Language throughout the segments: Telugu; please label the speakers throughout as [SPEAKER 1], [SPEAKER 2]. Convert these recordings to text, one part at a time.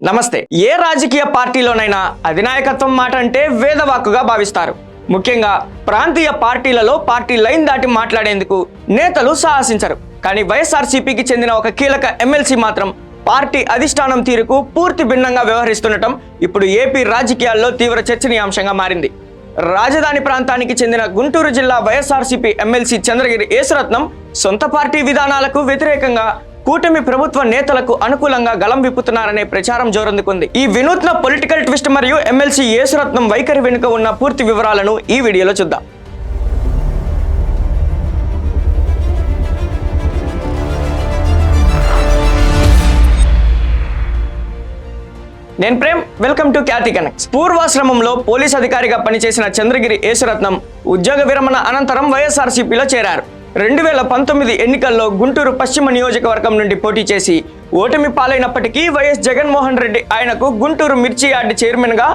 [SPEAKER 1] నమస్తే. ఏ రాజకీయ పార్టీలోనైనా అధినాయకత్వం మాట అంటే వేదవాక్కుగా భావిస్తారు. ముఖ్యంగా ప్రాంతీయ పార్టీలలో పార్టీ లైన్ దాటి మాట్లాడేందుకు నేతలు సాహసించరు. కానీ వైఎస్ఆర్సీపీకి చెందిన ఒక కీలక ఎమ్మెల్సీ మాత్రం పార్టీ అధిష్టానం తీరుకు పూర్తి భిన్నంగా వ్యవహరిస్తుండటం ఇప్పుడు ఏపీ రాజకీయాల్లో తీవ్ర చర్చనీయాంశంగా మారింది. రాజధాని ప్రాంతానికి చెందిన గుంటూరు జిల్లా వైఎస్ఆర్సీపీ ఎమ్మెల్సీ చంద్రగిరి యేసురత్నం సొంత పార్టీ విధానాలకు వ్యతిరేకంగా కూటమి ప్రభుత్వ నేతలకు అనుకూలంగా గలం విప్పుతున్నారనే ప్రచారం జోరందుకుంది. ఈ వినూత్న పొలిటికల్ ట్విస్ట్ మరియు ఎమ్మెల్సీ యేసురత్నం వైఖరి వెనుక ఉన్న పూర్తి వివరాలను ఈ వీడియోలో చూద్దాం. నేను Prem, welcome to Khyathi connects. పూర్వాశ్రమంలో పోలీస్ అధికారిగా పనిచేసిన చంద్రగిరి యేసురత్నం ఉద్యోగ విరమణ అనంతరం వైఎస్ఆర్సీపీలో చేరారు. 2019 ఎన్నికల్లో గుంటూరు పశ్చిమ నియోజకవర్గం నుండి పోటీ చేసి ఓటమి పాలైనప్పటికీ వైఎస్ జగన్మోహన్ రెడ్డి ఆయనకు గుంటూరు మిర్చి యార్డ్ చైర్మన్గా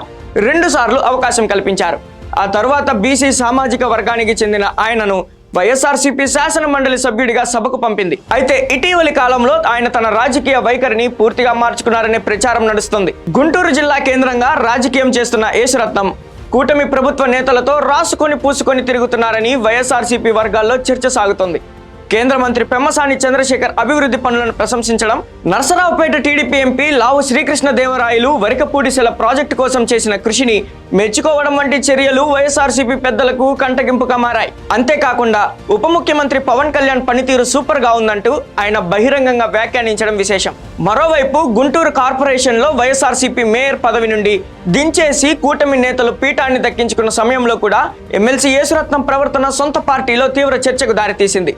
[SPEAKER 1] 2 సార్లు అవకాశం కల్పించారు. ఆ తర్వాత బీసీ సామాజిక వర్గానికి చెందిన ఆయనను వైఎస్ఆర్సీపీ శాసన మండలి సభ్యుడిగా సభకు పంపింది. అయితే ఇటీవలి కాలంలో ఆయన తన రాజకీయ వైఖరిని పూర్తిగా మార్చుకున్నారనే ప్రచారం నడుస్తుంది. గుంటూరు జిల్లా కేంద్రంగా రాజకీయం చేస్తున్న యేసురత్నం కూటమి ప్రభుత్వ నేతలతో రాసుకొని పూసుకొని తిరుగుతున్నారని వైఎస్ఆర్సీపీ వర్గాల్లో చర్చ సాగుతోంది. కేంద్ర మంత్రి పెమ్మసాని చంద్రశేఖర్ అభివృద్ధి పనులను ప్రశంసించడం, నరసరావుపేట టీడీపీ ఎంపీ లావు శ్రీకృష్ణదేవరాయలు వరికపూడిసెల ప్రాజెక్టు కోసం చేసిన కృషిని మెచ్చుకోవడం వంటి చర్యలు వైఎస్ఆర్సీపీ పెద్దలకు కంటగింపుగా మారాయి. అంతేకాకుండా ఉప ముఖ్యమంత్రి పవన్ కళ్యాణ్ పనితీరు సూపర్ గా ఉందంటూ ఆయన బహిరంగంగా వ్యాఖ్యానించడం విశేషం. మరోవైపు గుంటూరు కార్పొరేషన్లో వైఎస్ఆర్సీపీ మేయర్ పదవి నుండి దించేసి కూటమి నేతలు పీఠాన్ని దక్కించుకున్న సమయంలో కూడా ఎమ్మెల్సీ యేసురత్నం ప్రవర్తన సొంత పార్టీలో తీవ్ర చర్చకు దారితీసింది.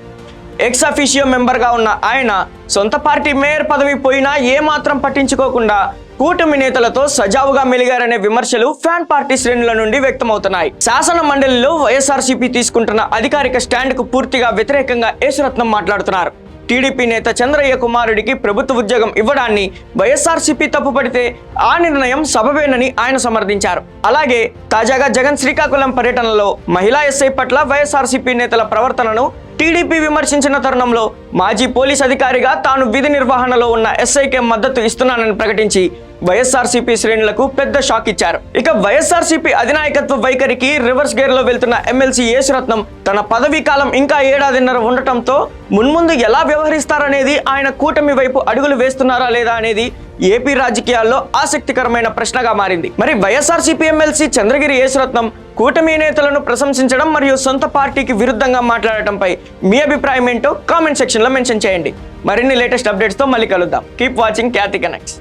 [SPEAKER 1] ఎక్స్ అఫీషియో మెంబర్గా ఉన్న ఆయన సొంత పార్టీ మేయర్ పదవి పోయినా ఏమాత్రం పట్టించుకోకుండా కూటమి నేతలతో సజావుగా మెలిగారనే విమర్శలు ఫ్యాన్ పార్టీ శ్రేణుల నుండి వ్యక్తమవుతున్నాయి. శాసన మండలిలో వైఎస్ఆర్సీపీ తీసుకుంటున్న అధికారిక స్టాండ్కు పూర్తిగా వ్యతిరేకంగా యేసురత్నం మాట్లాడుతున్నారు. టీడీపీ నేత చంద్రయ్య కుమారుడికి ప్రభుత్వ ఉద్యోగం ఇవ్వడాన్ని వైఎస్ఆర్సీపీ తప్పుపడితే ఆ నిర్ణయం సబబేనని ఆయన సమర్థించారు. అలాగే తాజాగా జగన్ శ్రీకాకుళం పర్యటనలో మహిళా ఎస్ఐ పట్ల వైఎస్ఆర్సీపీ నేతల ప్రవర్తనను టీడీపీ విమర్శించిన తరుణంలో మాజీ పోలీస్ అధికారిగా తాను విధి నిర్వహణలో ఉన్న ఎస్ఐకే మద్దతు ఇస్తున్నానని ప్రకటించి వైఎస్ఆర్సీపీ శ్రేణులకు పెద్ద షాక్ ఇచ్చారు. ఇక వైఎస్ఆర్సీపీ అధినాయకత్వ వైఖరికి రివర్స్ గేర్ లో వెళ్తున్న ఎమ్మెల్సీ యేసురత్నం తన పదవీ కాలం ఇంకా 1.5 ఏళ్ల ఉండటంతో మున్ముందు ఎలా వ్యవహరిస్తారనేది, ఆయన కూటమి వైపు అడుగులు వేస్తున్నారా లేదా అనేది ఏపీ రాజకీయాల్లో ఆసక్తికరమైన ప్రశ్నగా మారింది. మరి వైఎస్ఆర్సీపీ ఎమ్మెల్సీ చంద్రగిరి యేసురత్నం కూటమి నేతలను ప్రశంసించడం మరియు సొంత పార్టీకి విరుద్ధంగా మాట్లాడటంపై మీ అభిప్రాయం ఏంటో కామెంట్ సెక్షన్ లో మెన్షన్ చేయండి. మరిన్ని లేటెస్ట్ అప్డేట్స్ తో మళ్ళీ కలుద్దాం. కీప్ వాచింగ్ ఖ్యాతి కనెక్ట్స్.